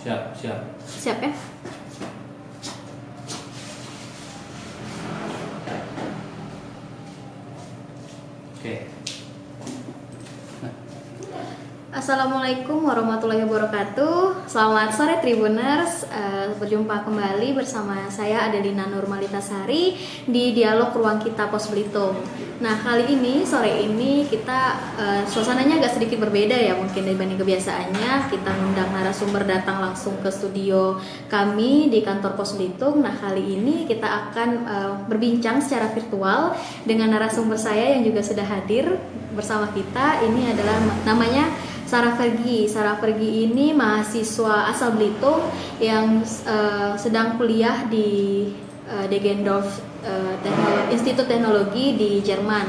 Siap. Siap ya? Oke. Assalamualaikum warahmatullahi wabarakatuh. Selamat sore Tribuners. Berjumpa kembali bersama saya Adelina Nurmalitasari di Dialog Ruang Kita Pos Belitung. Nah, kali ini sore ini kita suasananya agak sedikit berbeda ya, mungkin dibanding kebiasaannya. Kita mengundang narasumber datang langsung ke studio kami di kantor Pos Belitung. Nah, kali ini kita akan berbincang secara virtual dengan narasumber saya yang juga sudah hadir bersama kita. Ini adalah namanya Sarah Fergie. Sarah Fergie ini mahasiswa asal Belitung yang sedang kuliah di Deggendorf Institut Teknologi di Jerman.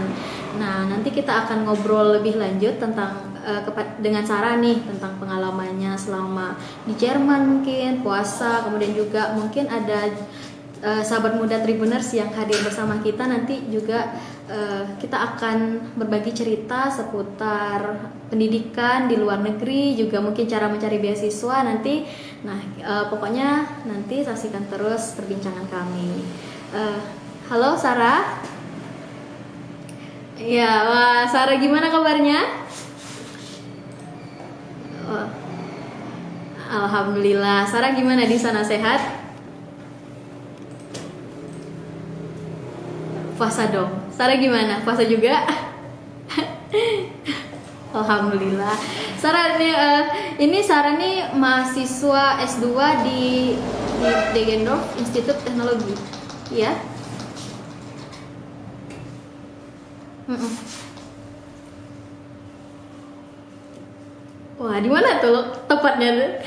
Nah, nanti kita akan ngobrol lebih lanjut tentang dengan Sarah nih, tentang pengalamannya selama di Jerman, mungkin puasa, kemudian juga mungkin ada sahabat muda Tribuners yang hadir bersama kita. Nanti juga kita akan berbagi cerita seputar pendidikan di luar negeri, juga mungkin cara mencari beasiswa nanti. Nah, pokoknya nanti saksikan terus perbincangan kami. Halo Sarah. Ya, wah, Sarah gimana kabarnya? Alhamdulillah. Sarah gimana di sana, sehat? Puasa dong. Sarah gimana? Puasa juga? Alhamdulillah. Sarah ini Sarah nih mahasiswa S2 di Deggendorf Institut Teknologi. Ya? Wah, di mana tuh tepatnya?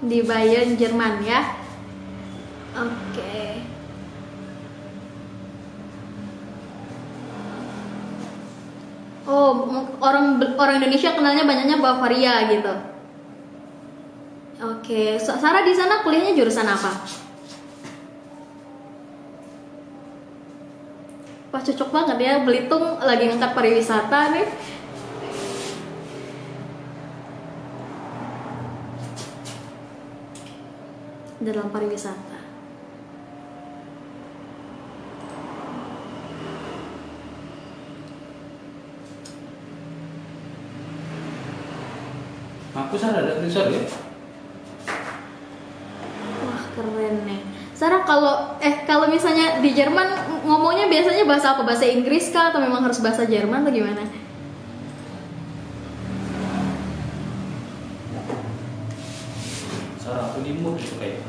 Di Bayern, Jerman ya. Oke. Oh, orang Indonesia kenalnya banyaknya Bavaria gitu. Oke, Sarah di sana kuliahnya jurusan apa? Wah, cocok banget ya, Belitung lagi ngangkat pariwisata nih. Dalam pariwisata. Aku Sarah ada tulisan ya? Wah, keren nih. Sarah, kalau misalnya di Jerman ngomongnya biasanya bahasa apa? Bahasa Inggris kah atau memang harus bahasa Jerman atau gimana? Sarah aku di mood gitu kayak.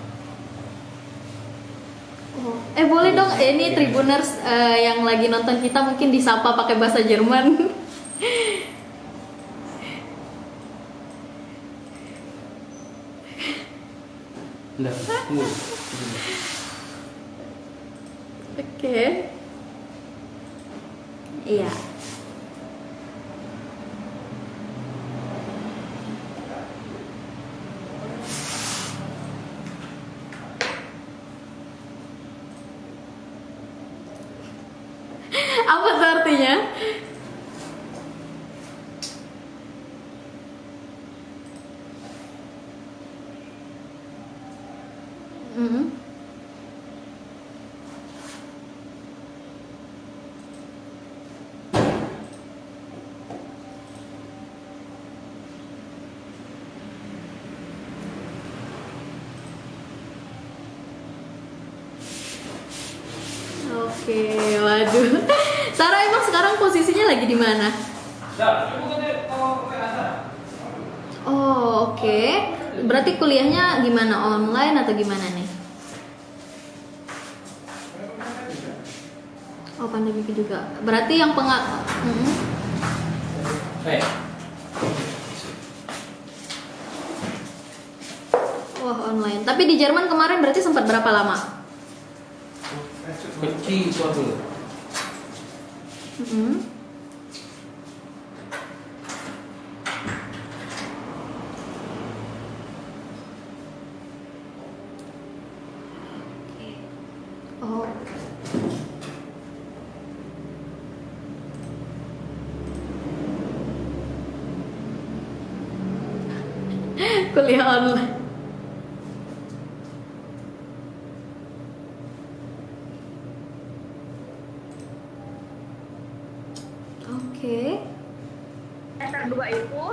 Oh. Boleh dong, ini Tribuners yang lagi nonton kita mungkin disapa pakai bahasa Jerman. Nggak, mood. Oke. Iya. Apa tuh artinya? Oke, waduh. Sarah emang sekarang posisinya lagi di mana? Oh, oke. Berarti kuliahnya gimana, online atau gimana nih? Oh, pandemi juga. Berarti yang Wah, online. Tapi di Jerman kemarin berarti sempat berapa lama? Kecil suatu. Oh. Kuliah online. Oke. Semester 2 itu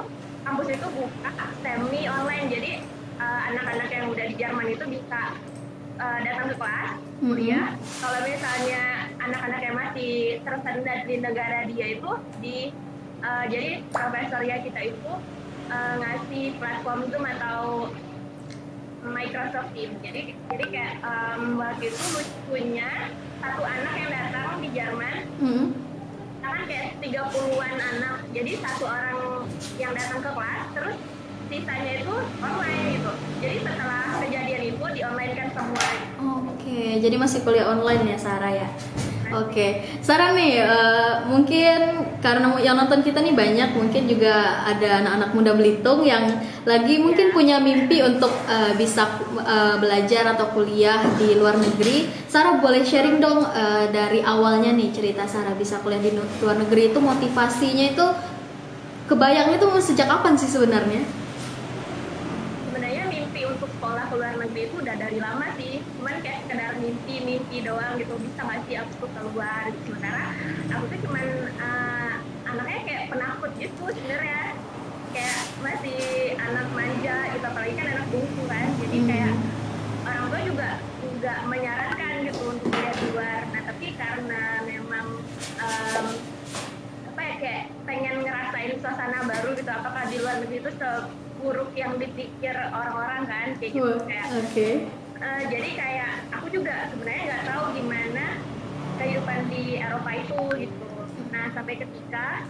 kampus itu buka semi online, jadi anak-anak yang udah di Jerman itu bisa datang ke kelas kuliah. Kalau misalnya anak-anak yang masih tersendat di negara dia itu jadi profesornya kita itu ngasih platform Zoom atau Microsoft Teams. Jadi kayak waktu itu lucunya satu anak yang datang di Jerman kan kayak 30-an anak, jadi satu orang yang datang ke kelas, terus sisanya itu online gitu. Jadi setelah kejadian itu di online kan semua. Oke, jadi masih kuliah online ya Sarah ya. Oke, Sarah nih mungkin karena yang nonton kita nih banyak, mungkin juga ada anak-anak muda Belitung yang lagi mungkin punya mimpi untuk bisa belajar atau kuliah di luar negeri. Sarah boleh sharing dong dari awalnya nih cerita Sarah bisa kuliah di luar negeri itu, motivasinya itu kebayangnya itu sejak kapan sih sebenarnya? Sebenarnya mimpi untuk sekolah ke luar negeri itu udah dari lama sih, cuman kayak sekedar mimpi doang gitu, bisa nggak sih aku keluar. Sementara aku tuh cuman anaknya kayak penakut gitu sebenarnya, kayak masih anak manja gitu, apalagi kan anak bungsu kan, jadi kayak orang tua juga nggak menyarankan gitu untuk kuliah di luar. Nah tapi karena memang apa ya, kayak pengen ngerasain suasana baru gitu, apakah di luar negeri itu seburuk yang dipikir orang-orang kan, kayak gitu. Kayak jadi kayak aku juga sebenarnya nggak tahu gimana kehidupan di Eropa itu gitu. Nah sampai ketika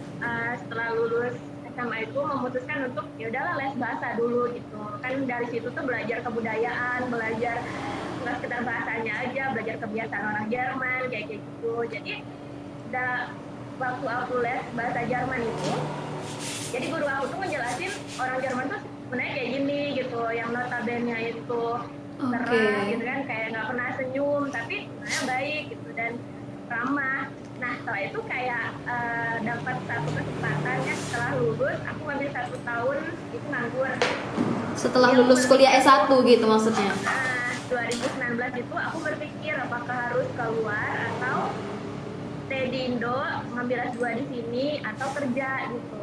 setelah lulus SMA itu memutuskan untuk ya udahlah les bahasa dulu gitu. Kan dari situ tuh belajar kebudayaan, belajar nggak sekedar bahasanya aja, belajar kebiasaan orang Jerman kayak gitu. Jadi waktu aku les bahasa Jerman itu, jadi guru aku tuh ngejelasin orang Jerman tuh sebenarnya kayak gini gitu, yang notabene itu cerah gitu kan, kayak nggak pernah senyum tapi sebenarnya baik gitu dan ramah. Nah setelah itu kayak dapat satu kesempatan ya, setelah lulus aku ngambil 1 tahun itu nganggur. Setelah lulus kuliah S1 gitu maksudnya? Nah 2019 itu aku berpikir apakah harus keluar atau stay di Indo ngambil S2 di sini atau kerja gitu.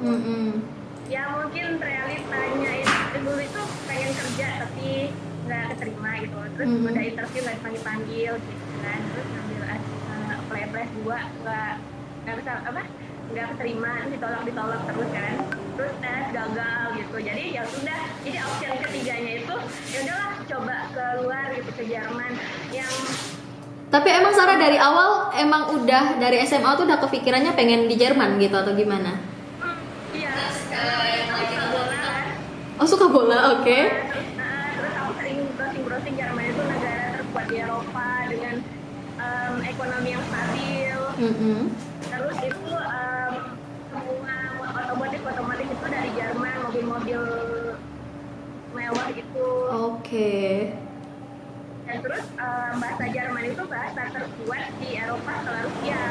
Ya mungkin realitanya itu dulu itu pengen kerja tapi nggak keterima gitu, terus udah interview nggak dipanggil gitu kan, terus ngambil apply 2 nggak bisa nggak keterima, ditolak terus kan, terus tes gagal gitu. Jadi ya sudah, jadi option ketiganya itu ya udahlah coba keluar gitu ke Jerman. Yang tapi emang Sarah dari awal emang udah dari SMA tuh udah kepikirannya pengen di Jerman gitu atau gimana? Iya, aku suka bola kan. Oh suka bola, oke. Terus aku sering browsing Jerman itu negara terkuat di Eropa dengan ekonomi yang stabil. Terus itu semua otomotif itu dari Jerman, mobil-mobil mewah gitu. Oke. Dan terus bahasa Jerman itu bahasa terkuat di Eropa setelah Rusia.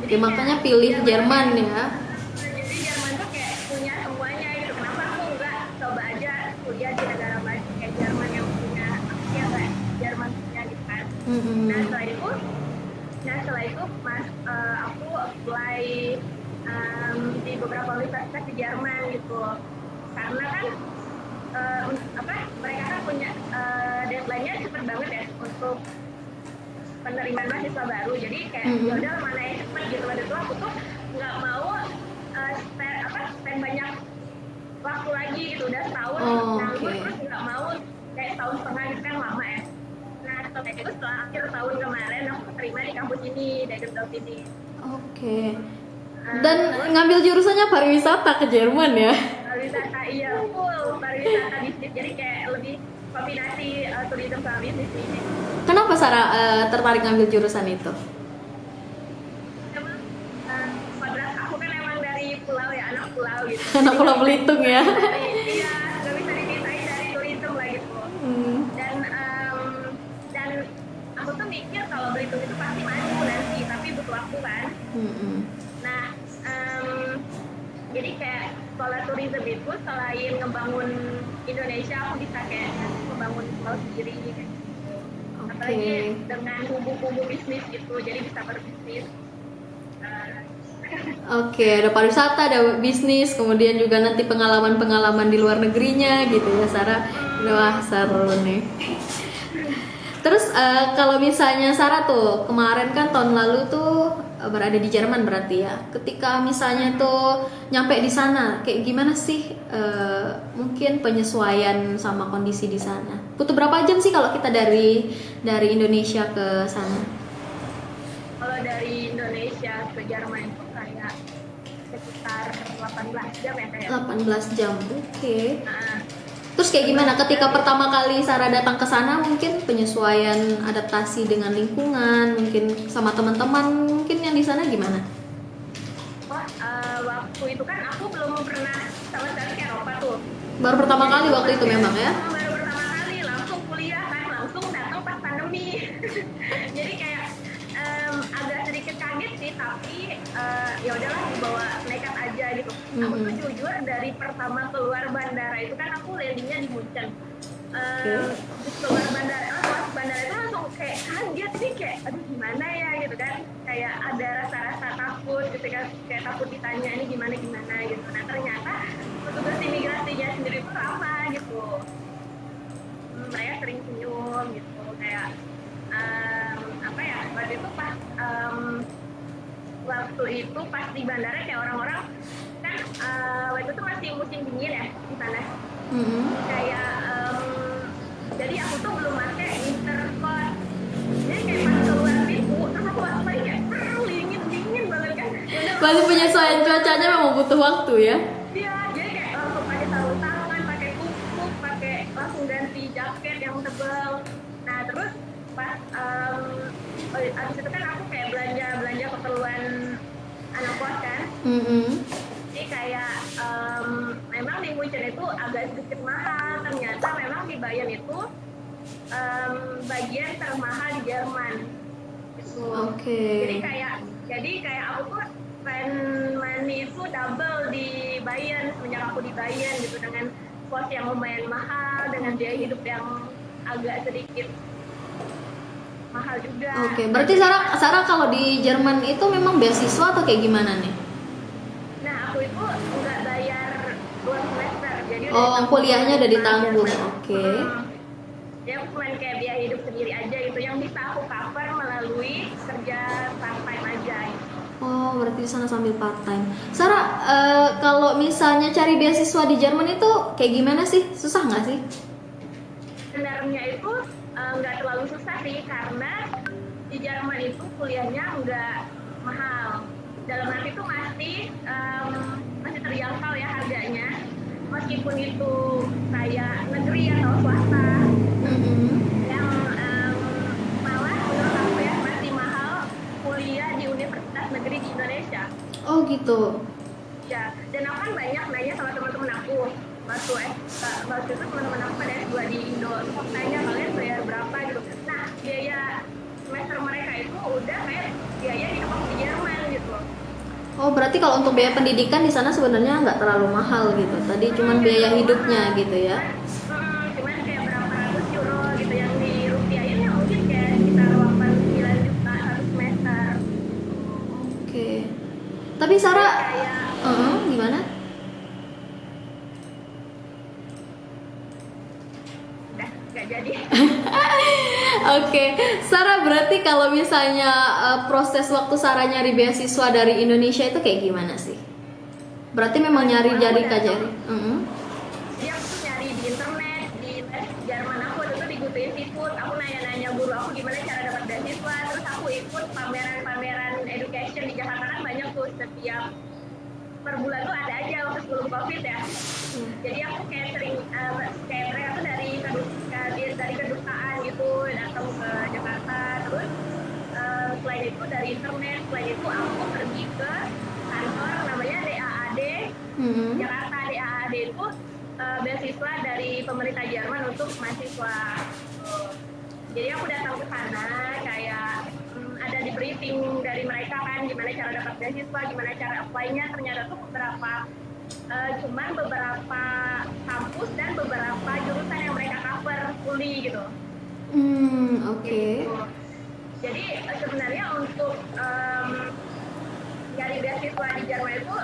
Jadi makanya pilih Jerman ya. Jadi Jerman tuh kayak punya semuanya gitu. Kenapa aku nggak coba aja kuliah di negara maju kayak Jerman yang punya ya kayak Jerman punya gitu kan. Nah setelah itu aku apply di beberapa universitas di Jerman gitu. Karena kan mereka kan punya deadline-nya cepet banget ya untuk penerimaan mahasiswa baru. Jadi kayak ya udah mana yang cepet gitu. Waktu itu aku tuh nggak mau spend banyak waktu lagi gitu, udah setahun nganggur terus nggak mau kayak tahun setengah gitu kan lama ya. Nah setelah akhir tahun kemarin aku terima di kampus ini, Deggendorf ini. Oke. Dan ngambil jurusannya pariwisata ke Jerman ya? Pariwisata, iya full pariwisata bisnis, jadi kayak lebih kombinasi tourism sama bisnis ini. Kenapa Sarah tertarik ngambil jurusan itu? Emang kodrat aku kan emang dari pulau ya, anak pulau gitu. Anak Pulau Belitung ya? Iya, nggak bisa dipisahin dari tourism lah gitu. Dan aku tuh mikir kalau Belitung itu pasti maju nanti, tapi butuh waktu kan. Nah Jadi kayak sekolah tourism itu selain ngebangun Indonesia, aku bisa kayak membangun sekolah sendiri kayak gitu. Apalagi dengan kubu-kubu bisnis gitu, jadi bisa berbisnis. Oke, ada pariwisata, ada bisnis, kemudian juga nanti pengalaman-pengalaman di luar negerinya gitu ya, Sarah. Wah, seru nih. Terus kalau misalnya Sarah tuh kemarin kan tahun lalu tuh berada di Jerman berarti ya. Ketika misalnya tuh nyampe di sana, kayak gimana sih mungkin penyesuaian sama kondisi di sana? Butuh berapa jam sih kalau kita dari Indonesia ke sana? Kalau dari Indonesia ke Jerman itu kayak sekitar 18 jam ya kayak. 18 jam, oke. Terus kayak gimana ketika pertama kali Sarah datang ke sana, mungkin penyesuaian adaptasi dengan lingkungan, mungkin sama teman-teman mungkin yang di sana gimana? Waktu itu kan aku belum pernah sama sekali ke Eropa tuh. Baru pertama kali waktu itu memang ya? Baru pertama kali langsung kuliah kan, langsung datang pas pandemi. Jadi kayak agak sedikit kaget sih, tapi ya udahlah dibawa nekat aja gitu. Aku tuh jujur dari pertama keluar bandara itu kan aku landingnya di Munchen. Keluar bandara, itu langsung kayak kaget sih, kayak aduh gimana ya gitu kan, kayak ada rasa-rasa takut ketika kayak takut ditanya ini gimana gitu. Nah ternyata petugas imigrasinya sendiri tuh ramah gitu, mereka sering senyum gitu, kayak apa ya, waktu itu pas di bandara kayak orang-orang kan waktu itu masih musim dingin ya di sana. Kayak jadi aku tuh belum pakai wintercoat, jadi kayak pas keluar pintu terus aku langsung kayak dingin banget kan. Berarti penyesuaian cuacanya memang butuh waktu ya? Iya, jadi kayak langsung pakai sarung tangan, pakai kupluk, pakai langsung ganti jaket yang tebal. Nah terus pas abis itu kan aku kayak belanja keperluan anak kos kan. Jadi kayak memang di Munchen itu agak sedikit mahal. Ternyata memang di Bayern itu bagian termahal di Jerman gitu. Jadi kayak aku tuh spend money itu double di Bayern semenjak aku di Bayern gitu, dengan kos yang lumayan mahal, dengan biaya hidup yang agak sedikit mahal juga. Berarti Sarah kalau di Jerman itu memang beasiswa atau kayak gimana nih? Nah, aku itu nggak bayar 2 semester, jadi kuliahnya udah ditanggung. Ya aku cuma kayak biaya hidup sendiri aja gitu, yang bisa aku cover melalui kerja part time aja gitu. Berarti di sana sambil part time. Sarah, kalau misalnya cari beasiswa di Jerman itu kayak gimana sih? Susah nggak sih? Sebenarnya itu nggak terlalu susah sih, karena di Jerman itu kuliahnya nggak mahal. Dalam arti itu masih terjangkau ya harganya, meskipun itu kayak negeri atau swasta. Yang malah menurut aku ya masih mahal kuliah di universitas negeri di Indonesia. Oh gitu. Ya, dan aku kan banyak nanya sama teman-teman aku waktu itu teman-teman aku pada S2 di Indo, aku tanya kalian bayar berapa gitu. Nah biaya semester mereka itu udah kayak biaya hidup aku di Jerman gitu. Berarti kalau untuk biaya pendidikan di sana sebenarnya nggak terlalu mahal gitu. Tadi cuman biaya hidupnya gitu ya. Cuman kayak berapa ratus euro gitu, yang di rupiahin ya mungkin kayak sekitar 89 juta satu semester. Tapi Sarah gimana? Udah nggak jadi. Sarah, berarti kalau misalnya proses waktu Sarah nyari beasiswa dari Indonesia itu kayak gimana sih? Berarti memang nyari. Dia aku nyari di internet, di Jerman aku waktu itu di Goethe Institute, aku nanya-nanya guru aku gimana cara dapat beasiswa, terus aku ikut pameran education di Jakarta kan banyak tuh, setiap per bulan tuh ada aja waktu sebelum COVID ya. Jadi aku kayak sering kayak mereka tuh dari kedutaan gitu datang ke Jakarta, terus selain itu dari internet, selain itu aku pergi ke kantor namanya DAAD Jakarta. DAAD itu beasiswa dari pemerintah Jerman untuk mahasiswa. Jadi aku datang ke sana, kayak ada di briefing dari mereka kan gimana cara dapat beasiswa, gimana cara apply-nya, ternyata tuh cuman beberapa kampus dan beberapa jurusan yang mereka cover fully gitu. Oke. Gitu. Jadi sebenarnya untuk cari beasiswa di Jerman itu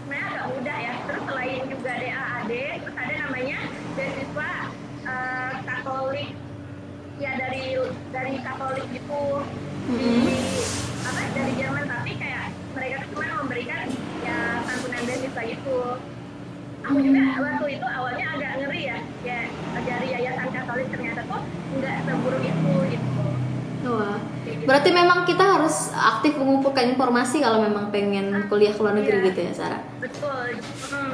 sebenarnya agak mudah ya. Terus selain juga DAAD, terus ada namanya beasiswa Katolik ya dari Katolik gitu dari Jerman, tapi kayak mereka tuh cuma memberikan ya santunan beasiswa gitu. Aku juga waktu itu awalnya agak ngeri ya dari yayasan Katolik ternyata tuh nggak seburuk itu gitu. Wah, berarti memang kita harus aktif mengumpulkan informasi kalau memang pengen kuliah ke luar negeri gitu ya, Sarah? Betul.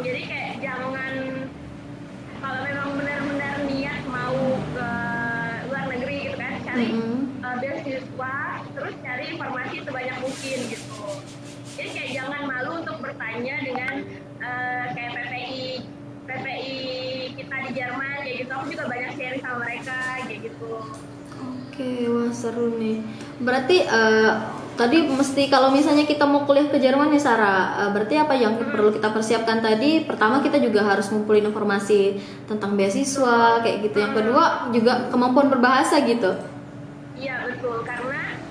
Jadi kayak jangan, kalau memang benar-benar niat mau ke luar negeri gitu kan, cari beasiswa, terus cari informasi sebanyak mungkin gitu. Jadi kayak jangan malu untuk bertanya dengan kayak PPI kita di Jerman kayak gitu. Aku juga banyak sharing sama mereka kayak gitu. Oke, wah seru nih. Berarti tadi mesti kalau misalnya kita mau kuliah ke Jerman nih Sarah, berarti apa yang perlu kita persiapkan tadi? Pertama kita juga harus ngumpulin informasi tentang beasiswa kayak gitu. Yang kedua juga kemampuan berbahasa gitu. Iya betul, karena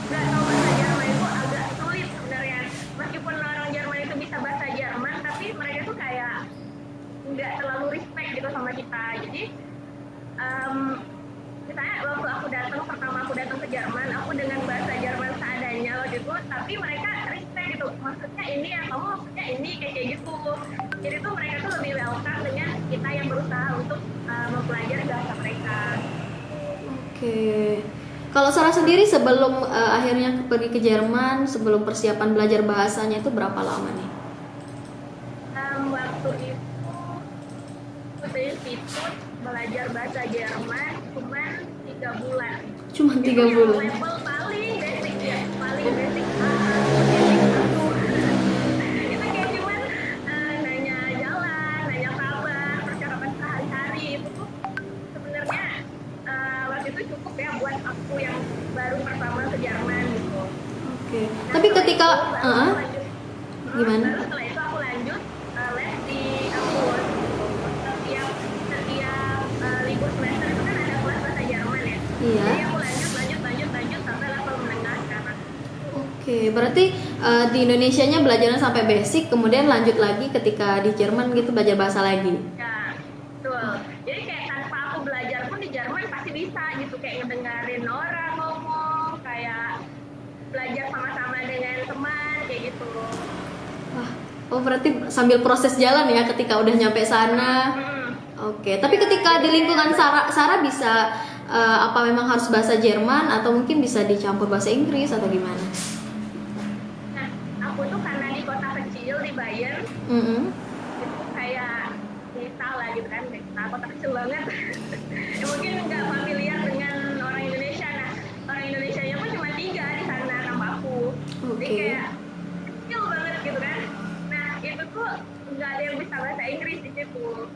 nggak tahu bahasa Jerman itu agak sulit sebenarnya. Meskipun orang Jerman itu bisa bahasa Jerman, tapi mereka tuh kayak nggak terlalu respect gitu sama kita. Jadi misalnya waktu pertama aku datang ke Jerman, aku dengan bahasa Jerman seadanya waktu itu, tapi mereka respect gitu, maksudnya ini ya, kamu maksudnya ini kayak gitu. Jadi tuh mereka tuh lebih welcome dengan kita yang berusaha untuk mempelajari bahasa mereka. Oke. Kalau Sarah sendiri sebelum akhirnya pergi ke Jerman, sebelum persiapan belajar bahasanya itu berapa lama nih? Waktu itu belajar bahasa Jerman cuma 3 bulan. Cuma 3 bulan. Level paling basic ya, paling basic. Itu kayak cuman nanya jalan, nanya kabar, percakapan sehari-hari itu tuh sebenarnya waktu itu cukup ya buat aku yang baru pertama ke Jerman gitu. Oke. Tapi ketika gimana? Baru setelah itu aku lanjut les di kampus. Setiap libur semester itu kan ada kelas bahasa Jerman ya. Iya. Jadi aku lanjut sampai level menengah sekarang. Oke, berarti di Indonesianya belajarnya sampai basic, kemudian lanjut lagi ketika di Jerman gitu belajar bahasa lagi. Ya, betul. Jadi kayak tanpa aku belajar pun di Jerman pasti bisa gitu, kayak ngedengerin orang ngomong, kayak belajar sama-sama dengan teman kayak gitu. Wah, oh berarti sambil proses jalan ya ketika udah nyampe sana. Oke, tapi ketika di lingkungan Sarah bisa apa memang harus bahasa Jerman atau mungkin bisa dicampur bahasa Inggris atau gimana? Nah, aku tuh karena di kota kecil di Bayern, itu kayak desa lah gitu kan, kota kecil banget. Ya, mungkin nggak familiar dengan orang Indonesia. Nah, orang Indonesianya pun cuma 3 di sana kampakku. Jadi kayak kecil banget gitu kan. Nah, itu tuh nggak ada yang bisa bahasa Inggris di situ.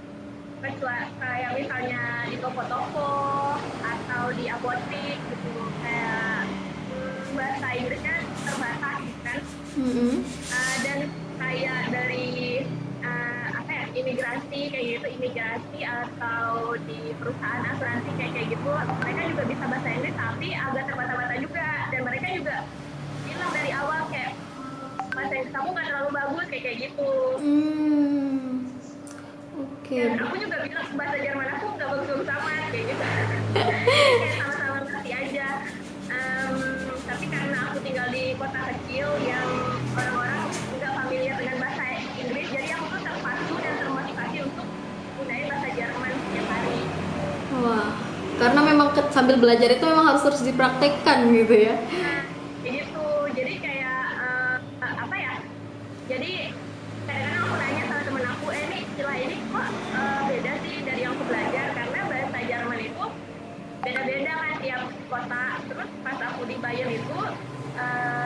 Kecuali kayak misalnya di toko-toko atau di apotek gitu, kayak bahasa Inggrisnya terbatas gitu kan. Dan kayak dari imigrasi kayak gitu, imigrasi atau di perusahaan asuransi kayak gitu, mereka juga bisa bahasa Inggris tapi agak terbata-bata juga, dan mereka juga bilang dari awal kayak bahasa Inggris kamu nggak terlalu bagus kayak gitu. Dan aku juga bilang bahasa Jerman aku nggak bagus-bagus amat kayak gitu. Kayak sama-sama ngerti aja. Tapi karena aku tinggal di kota kecil yang orang-orang nggak familiar dengan bahasa Inggris, jadi aku tuh terpacu dan termotivasi untuk gunain bahasa Jerman setiap hari. Wah, karena memang sambil belajar itu memang harus terus dipraktekkan gitu ya. Nah, gitu. Jadi kayak apa ya? Jadi kadang-kadang aku nanya sama temen aku, nih istilah ini kok beda sih dari yang aku belajar, karena bahasa Jerman itu beda-beda kan tiap kota. Terus pas aku di Bayern itu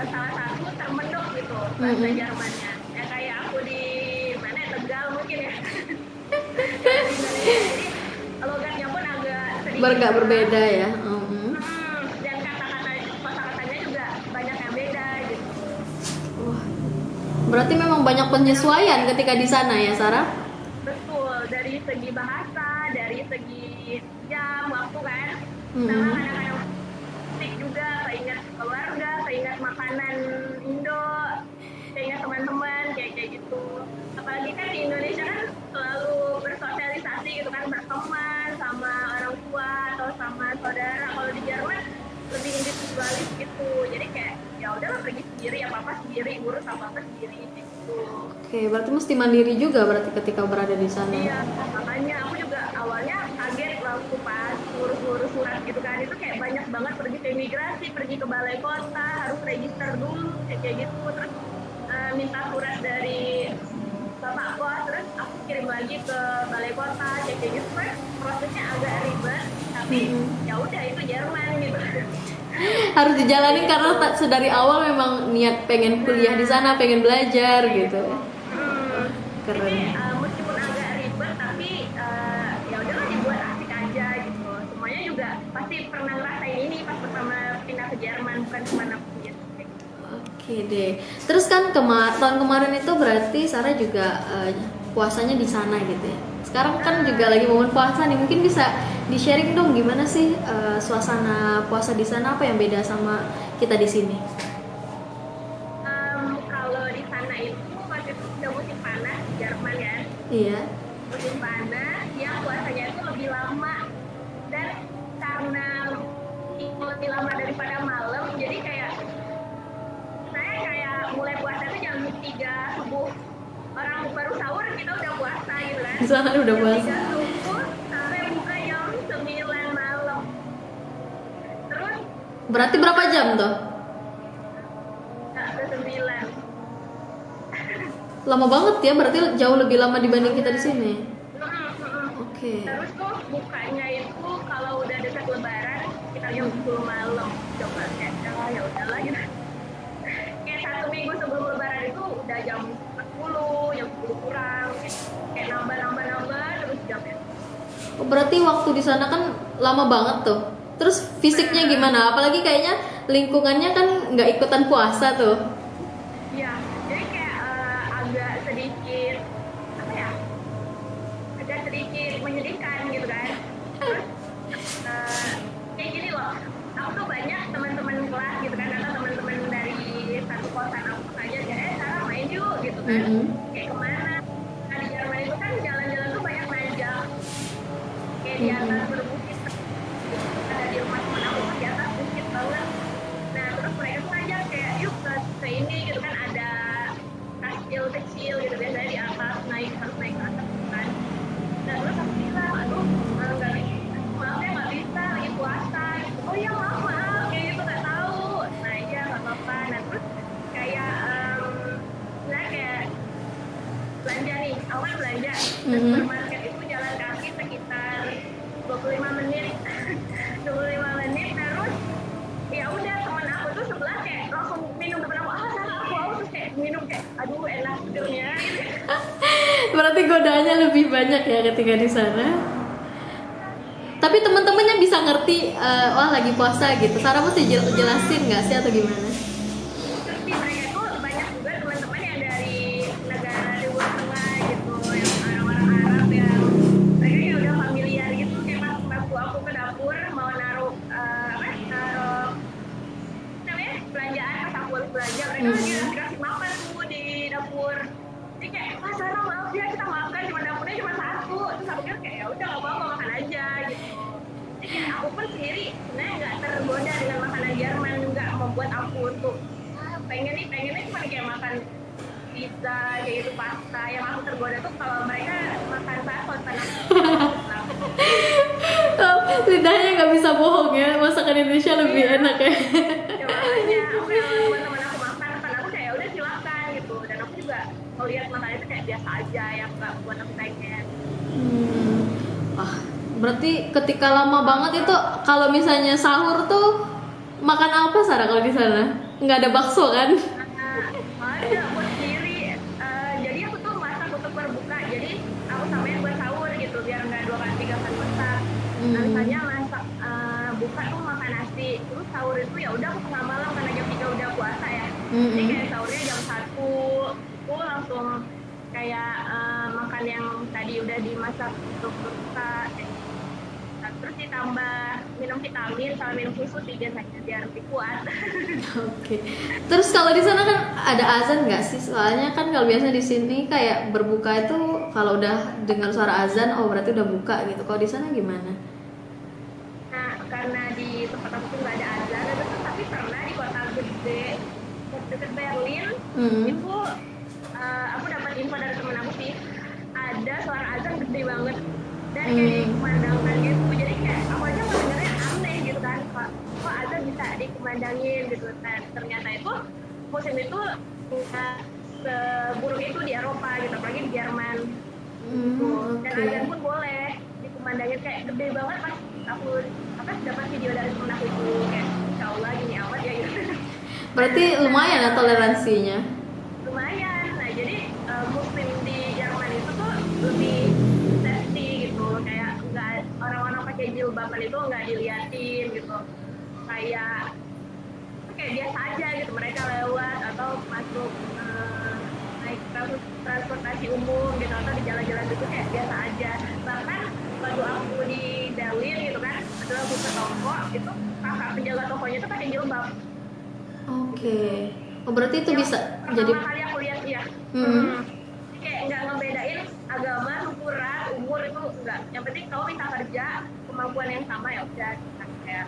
salah satu termendok gitu bahasa Jermannya. Ya kayak aku di mana Tegal mungkin ya. Jadi logatnya pun agak sedikit Berbeda ya. Dan kata-kata Berarti memang banyak penyesuaian ketika di sana ya, Sarah? Betul, dari segi bahasa, dari segi jam, waktu kan. Sama Mm-mm. kadang-kadang musik juga, keinget keluarga, keinget makanan Indo, keinget teman-teman, kayak gitu. Apalagi kan di Indonesia kan selalu bersosialisasi gitu kan, berteman sama orang tua atau sama saudara. Kalau di Jerman lebih individualis gitu, jadi kayak ya udahlah pergi sendiri, apa-apa sendiri, urus apa-apa sendiri gitu. Oke, berarti mesti mandiri juga berarti ketika berada di sana. Iya, makanya aku juga awalnya kaget waktu pas ngurus-ngurus surat gitu kan, itu kayak banyak banget pergi ke imigrasi, pergi ke balai kota, harus register dulu, kayak gitu, terus minta surat dari bapak kos, terus aku kirim lagi ke balai kota, kayak gitu kan, prosesnya agak ribet, tapi ya udah itu Jerman gitu. Harus dijalani karena sedari awal memang niat pengen kuliah di sana, pengen belajar gitu. Keren. Jadi meskipun agak ribet tapi ya udahlah dibuat asik aja gitu. Semuanya juga pasti pernah ngerasain ini pas pertama pindah ke Jerman, bukan cuma aku gitu. Oke deh. Terus kan tahun kemarin itu berarti Sarah juga puasanya di sana gitu ya. Sekarang kan juga lagi momen puasa nih. Mungkin bisa di-sharing dong gimana sih suasana puasa di sana, apa yang beda sama kita di sini? Kalau di sana itu waktu itu udah musim panas di Jerman kan. Iya. Musim panas, yang puasanya itu lebih lama, dan karena lebih lama daripada malam, jadi kayak saya kayak mulai puasa itu jam 3 subuh, orang baru sahur kita udah puasa gitu kan. Di sana udah puasa. Jam 3 subuh sampai buka jam 9 malam. Terus Berarti berapa jam tuh? ke 9. Lama banget ya, berarti jauh lebih lama dibanding kita di sini. Oke. Terus tuh bukanya itu kalau udah dekat lebaran kita jam 10 malam. Coba kayak ya udahlah gitu. Kayak 1 minggu sebelum lebaran itu udah jam 10, jam 10 kurang. Kayak nambah terus jamnya. Berarti waktu di sana kan lama banget tuh. Terus fisiknya gimana? Apalagi kayaknya lingkungannya kan nggak ikutan puasa tuh. Iya, jadi kayak agak sedikit apa ya? Agak sedikit menyedihkan gitu kan. Terus kayak gini loh, aku tuh banyak teman-teman kelas gitu kan, atau teman-teman dari satu kosan aku aja, Sarah main yuk gitu kan. Kayak kemana? Nah di Jerman itu kan jalan-jalan tuh banyak nanjak, kayak di atas berbukit, ada di rumah teman aku di atas bukit banget. Nah terus mereka tuh ngajak kayak yuk ke ini gitu kan, ada kastil kecil gitu biasanya di atas, harus naik ke atas gitu kan. Nah terus aku bilang, aduh nggak bisa, maaf ya nggak bisa, lagi puasa gitu. Oh iya maaf kayak gitu nggak tahu. Nah iya nggak apa-apa. Nah terus kayak sebenarnya kayak belanja nih, awal belanja ke supermarket itu jalan kaki sekitar 25 menit 25 menit. Terus ya udah teman aku tuh sebelah kayak langsung minum depan aku, sana aku terus kayak minum kayak aduh enak segernya gitu. Berarti godaannya lebih banyak ya ketika di sana. Tapi teman-temannya bisa ngerti, wah lagi puasa gitu. Sarah mesti jelasin nggak sih atau gimana? Terus di mereka tuh banyak juga teman-teman yang dari negara Timur Tengah gitu, yang orang-orang Arab yang mereka ya udah familiar gitu. Kayak pas waktu aku ke dapur mau naruh namanya belanjaan, pas aku harus belanja, mereka lagi kasih makan tuh di dapur. Jadi kayak Sarah maaf ya kita makan, cuma dapurnya cuma satu. Terus aku bilang kayak ya udah nggak apa-apa, makan aja gitu. Jadi kayak aku pun sendiri sebenarnya nggak tergoda dengan makanan Jerman, nggak membuat aku untuk pengennya cuma kayak makan pizza kayak gitu, pasta. Yang aku tergoda tuh kalau mereka makan bakso tanah. Lidahnya nggak bisa bohong ya, masakan Indonesia lebih enak ya. Ya makanya aku yang teman-teman aku makan aku kayak udah silakan gitu, dan aku juga kalau lihat makanan itu kayak biasa aja, yang nggak buat aku pengen. Berarti ketika lama banget itu kalau misalnya sahur tuh makan apa Sarah kalau di sana? Nggak ada bakso kan? Ada buat sendiri. Jadi aku tuh masak untuk berbuka. Jadi aku samain buat sahur gitu biar nggak 2 kali 3 kali masak. Nah, misalnya masak buka tuh makan nasi. Terus sahur itu ya udah aku tengah malam karena jam 3 udah puasa ya. Jadi kayak sahurnya jam 1 aku langsung kayak makan yang tadi udah dimasak untuk berbuka, terus ditambah minum vitamin sama minum susu sih biasanya biar lebih kuat. Oke. Terus kalau di sana kan ada azan nggak sih? Soalnya kan kalau biasa di sini kayak berbuka itu kalau udah dengar suara azan, oh berarti udah buka gitu. Kalau di sana gimana? Nah, karena di tempat aku tuh nggak ada azan, tapi pernah di kota gede dekat Berlin itu aku dapat info dari temen aku sih, ada suara azan gede banget dan kayak dikumandangkan gitu. Jadi kayak aku aja ngedengernya aneh gitu kan, kok azan bisa dikumandangin gitu. Dan ternyata itu musim itu nggak seburuk itu di Eropa gitu, apalagi di Jerman. Dan azan pun boleh dikumandangin kayak gede banget. Pas aku dapat video dari temen aku itu kayak insya Allah gini amat ya gitu. Berarti lumayan ya toleransinya. Lumayan. Nah jadi muslim di Jerman itu tuh lebih safety gitu, kayak nggak orang-orang pakai jilbaban itu nggak diliatin gitu, kayak biasa aja gitu mereka lewat atau masuk naik transportasi umum gitu atau di jalan-jalan itu kayak biasa aja. Bahkan waktu aku di Berlin gitu kan, adalah buka toko itu kakak penjaga tokonya itu pakai jilbab. Oke. Oh berarti itu yang bisa pertama jadi kali aku lihat ya. Kayak nggak ngebedain agama, ukuran, umur itu enggak. Yang penting kamu bisa kerja, kemampuan yang sama ya udah kita kayak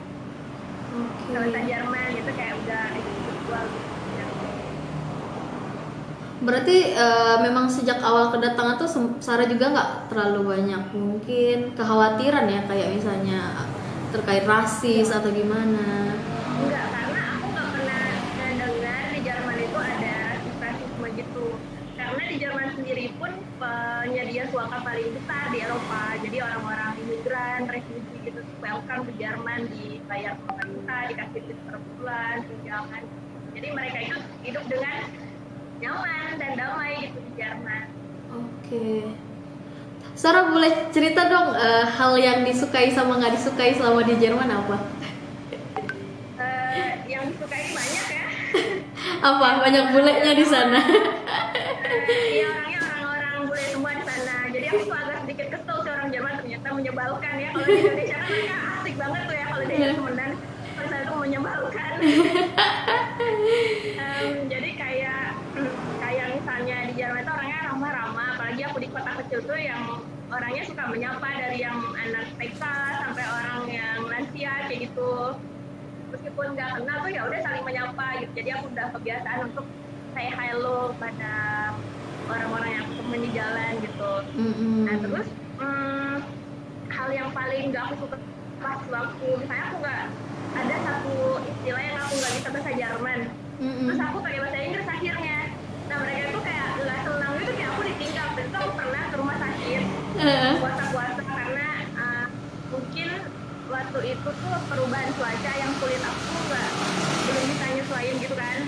bahasa Jerman gitu kayak udah jual gitu. Berarti memang sejak awal kedatangan tuh Sarah juga nggak terlalu banyak mungkin kekhawatiran ya kayak misalnya terkait rasis atau gimana? Enggak, karena aku nggak pernah dengar di Jerman itu ada rasisme gitu. Karena di Jerman sendiri pun penyedia suaka paling besar di Eropa. Jadi orang-orang imigran, refugee gitu welcome ke Jerman, dibayar pemerintah, dikasih duit per bulan, tunjangan. Jadi mereka itu hidup dengan nyaman dan damai gitu di Jerman. Oke. Sarah boleh cerita dong hal yang disukai sama nggak disukai selama di Jerman apa? Yang disukai banyak ya. Apa? Banyak bulenya di sana? Iya, orangnya orang-orang bule semua di sana. Jadi aku tuh agak sedikit kesel sih orang Jerman, ternyata menyebalkan ya. Kalau di Indonesia kan mereka asik banget tuh ya kalau dia temenan. Kalau saya tuh menyebalkan. Jadi kayak misalnya di Jerman itu orangnya ramah-ramah. Apalagi aku di kota kecil tuh yang orangnya suka menyapa dari yang anak TK sampai orang yang lansia kayak gitu. Meskipun nggak kenal tuh ya udah saling menyapa gitu. Jadi aku udah kebiasaan untuk say hello pada orang-orang yang aku temuin di jalan gitu. Nah terus hal yang paling nggak aku suka pas waktu misalnya aku nggak ada satu istilah yang aku nggak bisa bahasa Jerman, terus aku pakai bahasa Inggris akhirnya. Nah mereka itu kayak nggak senang gitu, kayak aku ditinggal. Dan itu aku pernah ke rumah sakit puasa-puasa karena mungkin waktu itu tuh perubahan cuaca yang kulit aku belum bisa nyesuaiin gitu kan.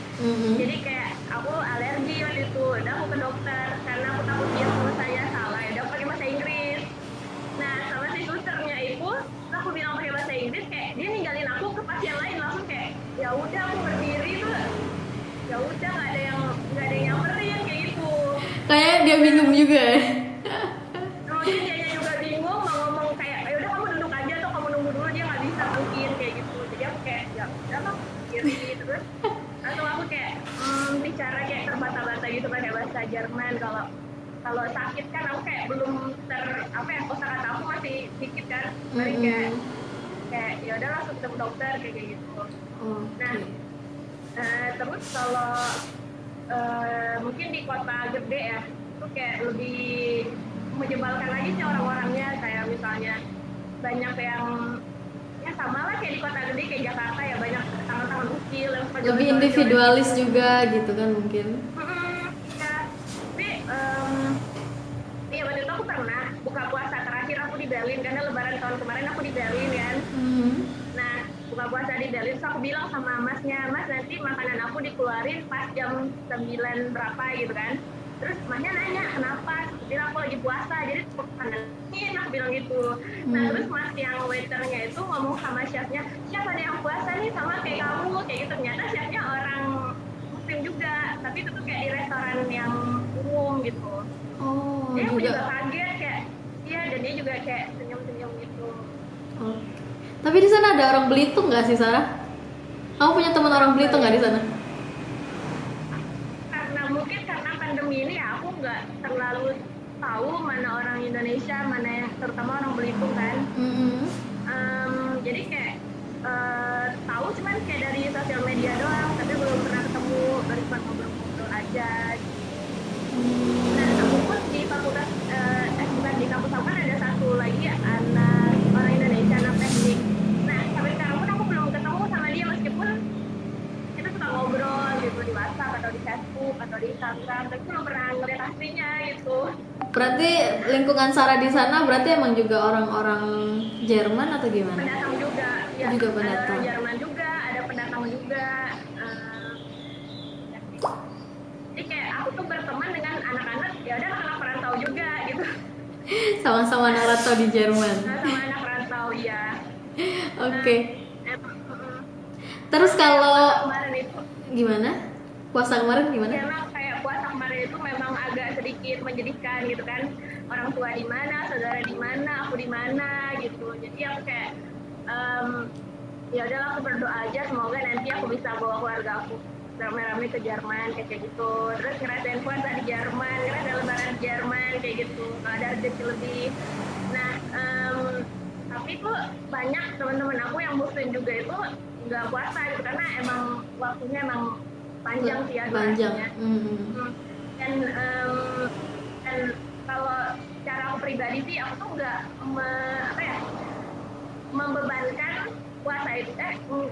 Jadi kayak aku alergi waktu itu, udah aku ke dokter karena aku takut dia kalau saya salah ya udah pakai bahasa Inggris. Nah sama si susternya itu aku bilang pakai bahasa Inggris, kayak dia ninggalin aku ke pasien lain, langsung kayak ya udah aku berdiri tuh ya udah nggak ada yang nyamperin kayak gitu. Kayak dia bingung juga. Mungkin dia juga bingung mau ngomong kayak ya udah kamu duduk aja atau kamu nunggu dulu, dia nggak bisa mungkin kayak gitu. Jadi aku kayak ya udah aku berdiri terus atau aku kayak bicara kayak terbata-bata gitu pakai bahasa Jerman. Kalau sakit kan aku kayak belum kosakata aku masih dikit kan, kayak ya udah langsung ketemu dokter kayak gitu. Nah terus kalau mungkin di kota gede ya itu kayak lebih menyebalkan lagi sih orang-orangnya, kayak misalnya banyak yang ya sama lah kayak di kota gede kayak Jakarta ya, banyak tangan-tangan kecil yang lebih individualis juga gitu kan mungkin. Ya tapi iya waktu itu aku pernah buka puasa terakhir aku di Berlin karena lebaran tahun kemarin aku di Berlin kan. Nah buka puasa di Berlin terus aku bilang sama masnya, mas nanti makanan aku dikeluarin pas jam 9 berapa gitu kan. Terus masnya nanya kenapa, bilang aku lagi puasa jadi makanan enak bilang gitu. Nah terus mas yang waiternya itu ngomong sama chefnya, chef ada yang puasa nih sama kayak kamu kayak gitu. Ternyata chefnya orang muslim juga, tapi itu tuh kayak di restoran yang umum gitu. Oh, Dia aku juga. juga kaget kayak, iya, dan dia juga kayak senyum-senyum gitu. Oh. Tapi di sana ada orang Belitung nggak sih, Sarah? Kamu punya teman orang Belitung nggak di sana? Karena mungkin karena pandemi ini ya aku nggak terlalu tahu mana orang Indonesia, mana yang terutama orang Belitung kan. Jadi kayak tahu cuman kayak dari sosial media doang, tapi belum pernah ketemu, baru cuma ngobrol-ngobrol aja gitu. Nah, aku pun di fakultas bukan di kampus aku kan ada satu lagi anak orang Indonesia, anak teknik. Nah, sampai sekarang pun aku belum ketemu sama dia, meskipun kita suka ngobrol gitu di WhatsApp atau di Facebook atau di Instagram, tapi belum pernah ngeliat aslinya gitu. Berarti lingkungan Sarah di sana berarti emang juga orang-orang Jerman atau gimana? Pendatang juga, ya. Juga Ada pendatang. orang Jerman juga, ada pendatang juga. Jadi kayak aku tuh berteman dengan anak-anak, ya udah anak perantau juga gitu. Sama-sama anak rantau di Jerman. Sama anak perantau ya. Oke. Terus kalau kemarin itu gimana? Puasa kemarin gimana? memang kayak puasa kemarin itu memang agak sedikit menyedihkan gitu kan. Orang tua di mana, saudara di mana, aku di mana gitu. Jadi aku kayak ya udahlah, aku berdoa aja semoga nanti aku bisa bawa keluarga aku rame-rame ke Jerman kayak gitu. Terus ngerasain puasa di Jerman, ngerasain lebaran di Jerman kayak gitu. Kalau ada rezeki lebih. Nah, tapi tuh banyak teman-teman aku yang muslim juga itu nggak puasa gitu karena emang waktunya emang panjang sih ya. Panjang. Dan kalau cara aku pribadi sih aku tuh nggak membebankan puasa itu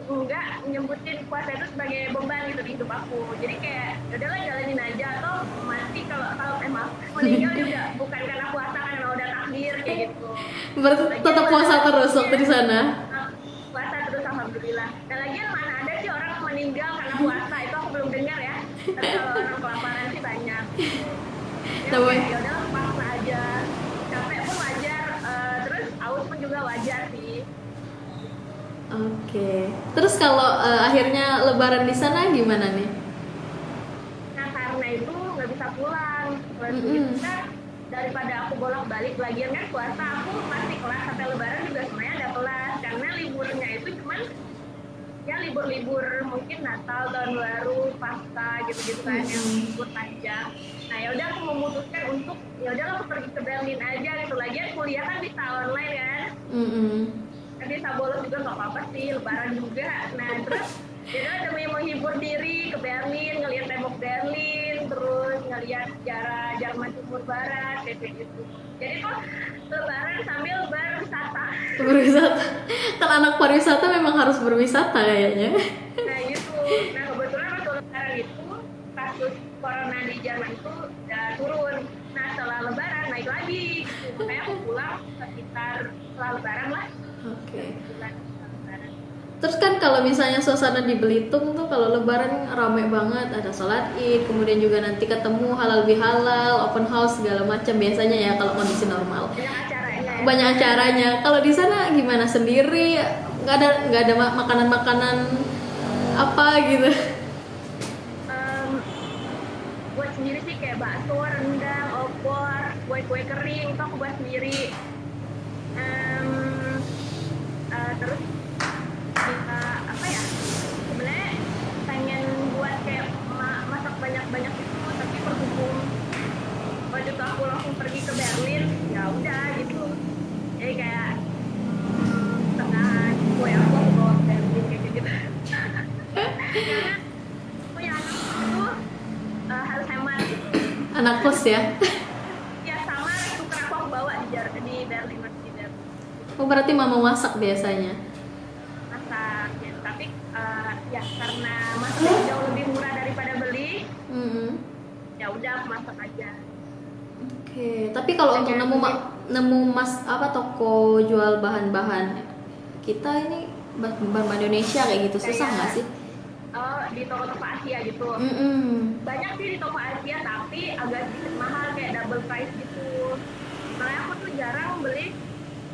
nggak nyebutin puasa itu sebagai beban gitu di hidup aku. Jadi kayak udahlah jalanin aja, atau mati kalau emang meninggal juga bukan karena puasa, kan emang udah takdir kayak gitu. Berarti tetap puasa terus waktu di sana? Puasa terus alhamdulillah. Dan lagian mana ada sih orang meninggal karena puasa, itu aku belum dengar ya. Tapi kalau orang kelaparan sih banyak. Ya udah puasa aja. Capek pun wajar, terus aus pun juga wajar sih. Oke. Terus kalau akhirnya lebaran di sana gimana nih? Nah, karena itu nggak bisa pulang. Kita daripada aku bolak-balik lagian kan puasa aku masih kelas sampai lebaran juga semuanya ada kelas, karena liburnya itu cuman ya libur-libur mungkin Natal, tahun baru, Pasca gitu-gitu kan, yang libur panjang. Nah, ya udah aku memutuskan untuk ya udah aku pergi ke Berlin aja gitu. Lagian kuliah kan bisa online kan. Kan bisa bolos juga nggak apa-apa sih, lebaran juga. Nah, terus ya demi menghibur diri ke Berlin, ngelihat tembok Berlin, terus ngelihat sejarah Jerman Timur Barat kayak gitu. Jadi tuh lebaran sambil berwisata. Berwisata. Kan anak pariwisata memang harus berwisata kayaknya. Nah gitu. Nah, kebetulan waktu lebaran itu kasus corona di Jerman itu udah turun. Nah, setelah lebaran naik lagi gitu. Makanya aku pulang sekitar setelah lebaran lah. Oke. Terus kan kalau misalnya suasana di Belitung tuh kalau lebaran rame banget, ada sholat id, kemudian juga nanti ketemu halal bihalal, open house segala macam biasanya ya kalau kondisi normal. Banyak acaranya ya. Banyak acaranya. Kalau di sana gimana, sendiri? Nggak ada makanan-makanan apa gitu? Buat sendiri sih kayak bakso, rendang, opor, kue-kue kering itu aku buat sendiri. Terus apa ya, sebenarnya pengen buat kayak masak banyak-banyak gitu, tapi berhubung waktu itu aku langsung pergi ke Berlin, ya udah gitu. Jadi kayak setengah kue aku bawa ke Berlin kayak gitu. Karena punya anak itu harus hemat gitu. Anak kos ya? Ya sama suka aku bawa di Berlin, masih di Berlin. Oh, berarti mama masak biasanya? Masak ya, tapi ya karena masaknya jauh lebih murah daripada beli, ya udah aku masak aja. Oke. Tapi kalau untuk nemu toko jual bahan-bahan kita ini bahan Indonesia kayak gitu susah nggak sih? Oh, di toko-toko Asia gitu. Banyak sih di toko Asia, tapi agak sedikit mahal, kayak double price gitu. Makanya aku tuh jarang beli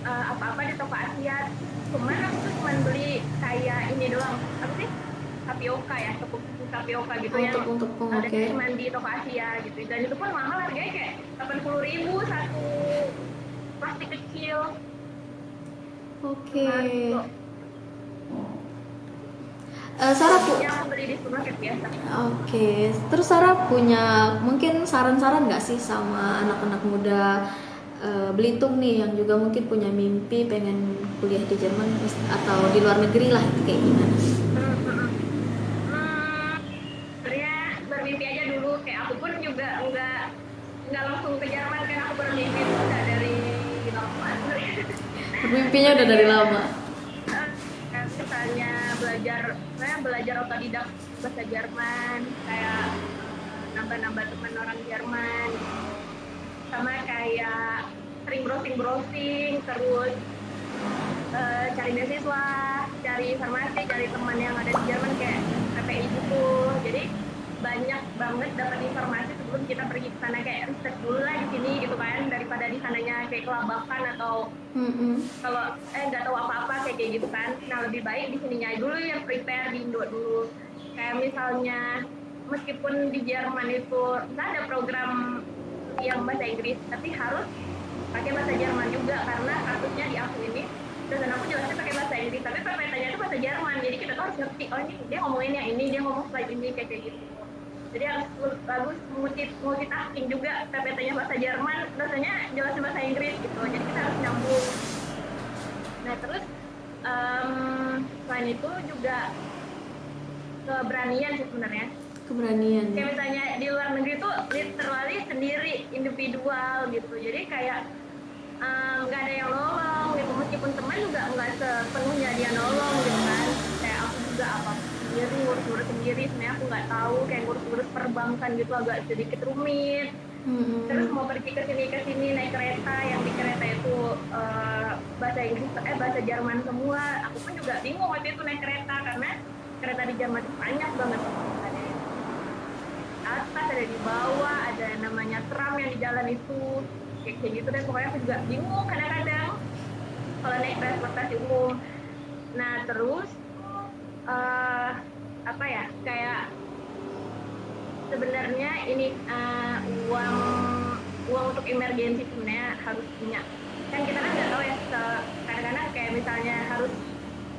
apa-apa di toko Asia. Cuman aku tuh cuma beli kayak ini doang, apa sih, tapioka ya, tepung tapioka gitu Oh, yang tepung-tepung, ada oke. cuma di toko Asia gitu, dan itu pun mahal, harganya kayak 80.000 satu plastik kecil. Oke. Mahal gitu. Sarah Jadinya aku beli di supermarket biasa. Oke, terus Sarah punya mungkin saran-saran nggak sih sama anak-anak muda Belitung nih yang juga mungkin punya mimpi pengen kuliah di Jerman atau di luar negeri lah, itu kayak gimana? Sebenarnya bermimpi aja dulu, kayak aku pun juga nggak langsung ke Jerman kan, aku bermimpi itu udah dari lama sebenarnya. Mimpinya udah dari lama. Misalnya belajar otodidak bahasa Jerman, kayak nambah-nambah teman orang Jerman, sama kayak sering browsing, terus cari beasiswa, cari farmasi, cari teman yang ada di Jerman kayak PPI gitu. Jadi banyak banget dapat informasi sebelum kita pergi ke sana, kayak riset dulu lah di sini gitu kan, daripada di sananya kayak kelabakan atau kalau nggak tahu apa-apa kayak gitu kan. Nah, lebih baik di sininya dulu yang prepare di Indo dulu. Kayak misalnya meskipun di Jerman itu nggak ada program yang bahasa Inggris, tapi harus pakai bahasa Jerman juga, karena kasusnya di aku ini dan aku jelasnya pakai bahasa Inggris tapi PPT-nya itu bahasa Jerman, jadi kita tuh harus ngerti, oh ini dia ngomongin yang ini, dia ngomong slide ini kayak gitu. Jadi harus bagus multitasking juga, PPT-nya bahasa Jerman, rasanya jelas bahasa Inggris gitu, jadi kita harus nyambung. Nah terus selain itu juga keberanian sih sebenarnya. Keberanian. Kayak misalnya di luar negeri tuh literally sendiri, individual gitu, jadi kayak nggak ada yang nolong gitu, meskipun teman juga nggak sepenuhnya dia nolong gitu kan. Kayak aku juga apa-apa sendiri, ngurus-ngurus sendiri, sebenarnya aku nggak tahu, kayak ngurus-ngurus perbankan gitu agak sedikit rumit. Terus mau pergi ke sini naik kereta, yang di kereta itu bahasa Inggris, bahasa Jerman semua. Aku pun juga bingung waktu itu naik kereta, karena kereta di Jerman itu banyak banget, ada di atas, ada di bawah, ada namanya tram yang di jalan itu, kayak gitu deh. Pokoknya aku juga bingung kadang-kadang kalau naik transportasi umum. Nah terus apa ya, kayak sebenarnya ini uang untuk emergensi sebenarnya harus punya. Kan kita kan nggak tahu ya, kadang-kadang kayak misalnya harus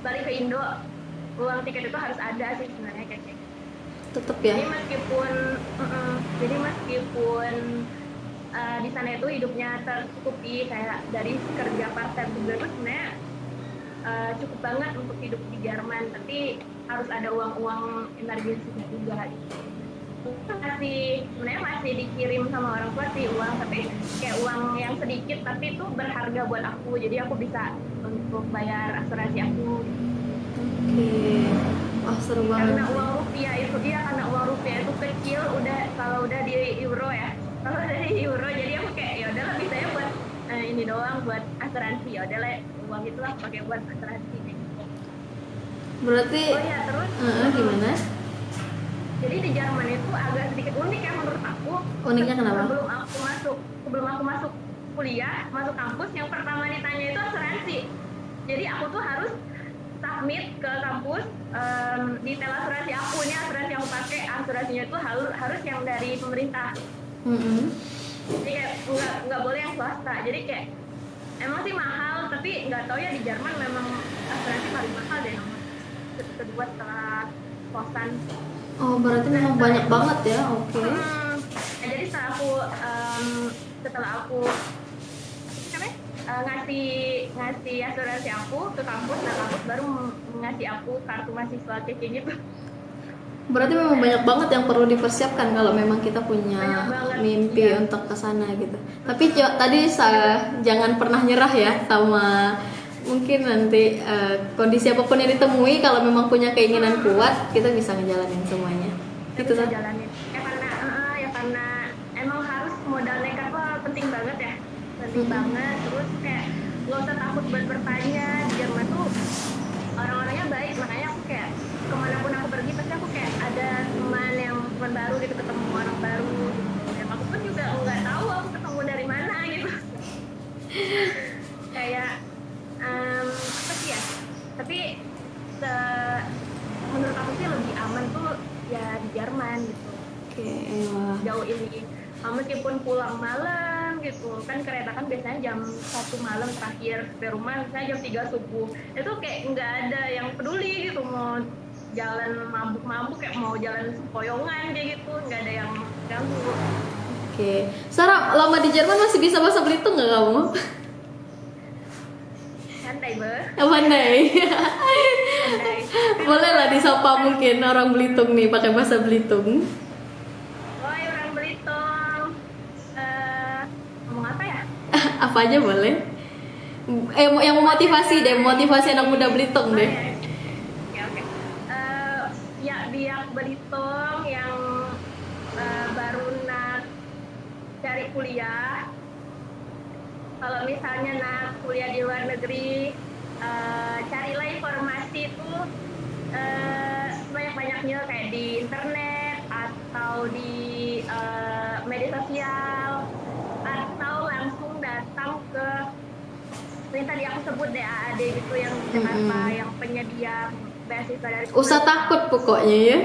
balik ke Indo, uang tiket itu harus ada sih sebenarnya kayak gitu. Tetep ya. Jadi meskipun di sana itu hidupnya tercukupi, kayak dari kerja part-time juga tuh sebenarnya cukup banget untuk hidup di Jerman, tapi harus ada uang emergensinya juga. Sebenarnya masih dikirim sama orang tua sih uang, tapi kayak uang yang sedikit tapi itu berharga buat aku, jadi aku bisa untuk bayar asuransi aku. Oke. Wah, seru banget. Karena uang rupiah itu kecil, kalau udah di euro ya, kalau dari euro, jadi aku kayak ya udahlah, bisa ya buat ini doang, buat asuransi, ya udahlah uang itulah pakai buat asuransi gitu. Berarti Terus gimana? Jadi di Jerman itu agak sedikit unik ya menurut aku. Uniknya kenapa? Sebelum aku masuk kuliah, masuk kampus, yang pertama ditanya itu asuransi. Jadi aku tuh harus submit ke kampus detail asuransi aku, ini asuransi yang aku pakai, asuransinya itu harus yang dari pemerintah. Jadi kayak nggak boleh yang swasta. Jadi kayak emang sih mahal, tapi nggak tahu ya, di Jerman memang asuransi paling mahal deh, nomor kedua setelah kosan. Oh, berarti memang banyak banget ya. Oke. Jadi setelah aku ngasih asuransi aku ke kampus, nah kampus baru ngasih aku kartu mahasiswa kayak gitu. Berarti memang banyak banget yang perlu dipersiapkan kalau memang kita punya mimpi untuk ke sana gitu. Tapi tadi jangan pernah nyerah ya, sama mungkin nanti kondisi apapun yang ditemui, kalau memang punya keinginan kuat, kita bisa ngejalanin semuanya. Kita bisa jalanin. Karena emang harus modal nekat tuh penting banget ya. Penting banget. Terus kayak nggak usah takut buat bertanya. Di Jerman tuh orang-orangnya baik, makanya aku kayak kemanapun aku pergi pasti aku kayak ada teman baru gitu, ketemu orang baru gitu. Dan aku pun juga nggak tahu aku ketemu dari mana gitu. Kayak apa sih ya? Tapi menurut aku sih lebih aman tuh kerja di Jerman gitu. Oke, wah. Jauh ini, meskipun pulang malam gitu kan, kereta kan biasanya jam 1 malam terakhir sampai rumah, misalnya jam 3 subuh, itu kayak nggak ada yang peduli gitu, mau jalan mabuk-mabuk kayak mau jalan sempoyongan kayak gitu, nggak ada yang ganggu. Oke, Sarah lama di Jerman masih bisa bahasa Belitung nggak kamu? Santai be. Pandai. Santai. Boleh lah disapa mungkin orang Belitung nih pakai bahasa Belitung. Woi orang Belitung, ngomong apa ya? Apa aja boleh. Yang memotivasi deh, motivasi anak muda Belitung deh. Ya oke. Ya biak Belitung yang baru nak cari kuliah. Kalau misalnya nak kuliah di luar negeri, carilah informasi itu banyak-banyaknya kayak di internet atau di media sosial, atau langsung datang ke yang tadi aku sebut DAAD gitu yang di Jakarta, yang penyedia beasiswa dari Usah takut pokoknya ya.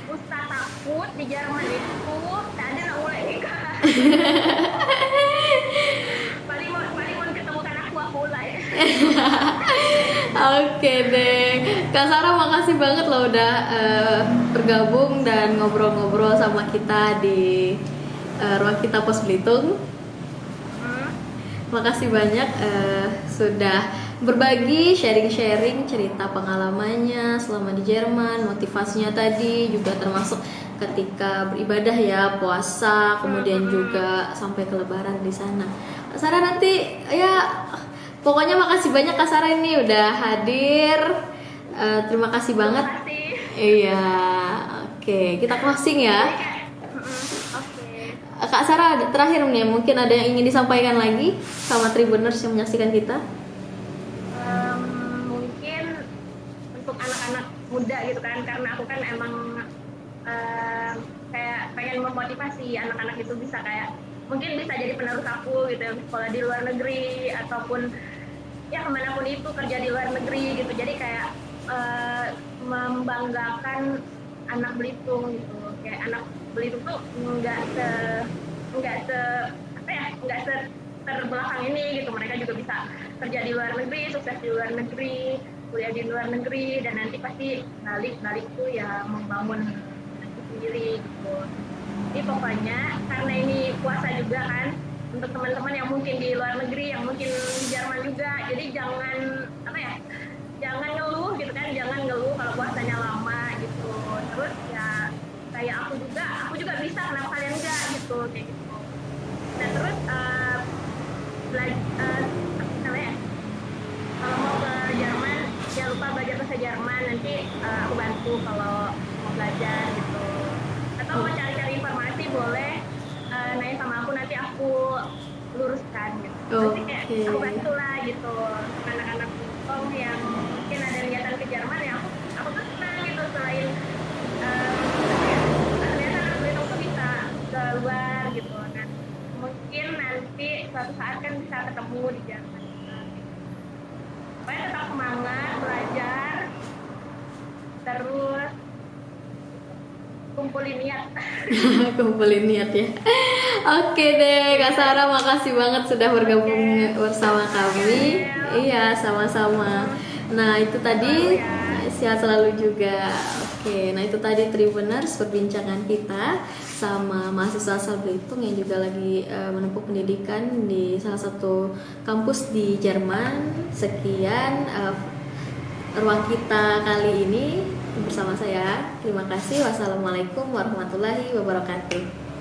Usah takut, di Jerman itu tak ada nak mulai nikah. paling mau ketemukan aku mulai. Oke deh, Kak Sarah makasih banget loh udah bergabung dan ngobrol-ngobrol sama kita di Ruang Kita Pos Belitung. Makasih banyak sudah berbagi, sharing-sharing cerita pengalamannya selama di Jerman, motivasinya tadi juga termasuk ketika beribadah ya, puasa, kemudian juga sampai ke Lebaran di sana. Kak Sarah nanti ya pokoknya makasih banyak Kak Sarah ini udah hadir. Terima kasih banget. Terima kasih. Iya, oke kita closing ya. Oke. Kak Sarah terakhir nih, mungkin ada yang ingin disampaikan lagi sama Tribuners yang menyaksikan kita? Mungkin untuk anak-anak muda gitu kan, karena aku kan emang kayak pengen memotivasi anak-anak itu bisa kayak mungkin bisa jadi penerus aku gitu ya, sekolah di luar negeri ataupun ya kemanapun itu, kerja di luar negeri gitu. Jadi kayak membanggakan anak Belitung gitu, kayak anak Belitung tuh nggak se terbelakang ini gitu. Mereka juga bisa kerja di luar negeri, sukses di luar negeri, kuliah di luar negeri, dan nanti pasti balik tuh ya membangun sendiri gitu. Jadi pokoknya karena ini puasa juga kan, untuk teman-teman yang mungkin di luar negeri, yang mungkin di Jerman juga, jadi jangan ngeluh gitu kan, jangan ngeluh kalau puasanya lama gitu. Terus ya kayak aku juga bisa, kenapa kalian enggak gitu, kayak gitu. Nah terus kalau mau ke Jerman jangan lupa belajar bahasa Jerman, nanti aku bantu kalau mau belajar gitu. Atau mau cari-cari informasi boleh nanya sama aku, nanti aku luruskan gitu. Nanti kayak aku bantu lah gitu anak-anak Belitung yang mungkin ada niatan ke Jerman, ya aku tuh senang gitu. Selain ternyata anak Belitung tuh bisa keluar gitu kan, mungkin nanti suatu saat kan bisa ketemu di Jerman. Pokoknya tetap semangat belajar, terus kumpulin niat. Kumpulin niat ya. Oke deh Kak Sarah, makasih banget sudah bergabung bersama kami. Iya, sama-sama. Nah itu tadi sehat selalu juga. Oke, nah itu tadi Tribuners perbincangan kita sama mahasiswa asal Belitung yang juga lagi menempuh pendidikan di salah satu kampus di Jerman. Sekian ruang kita kali ini bersama saya. Terima kasih. Wassalamualaikum warahmatullahi wabarakatuh.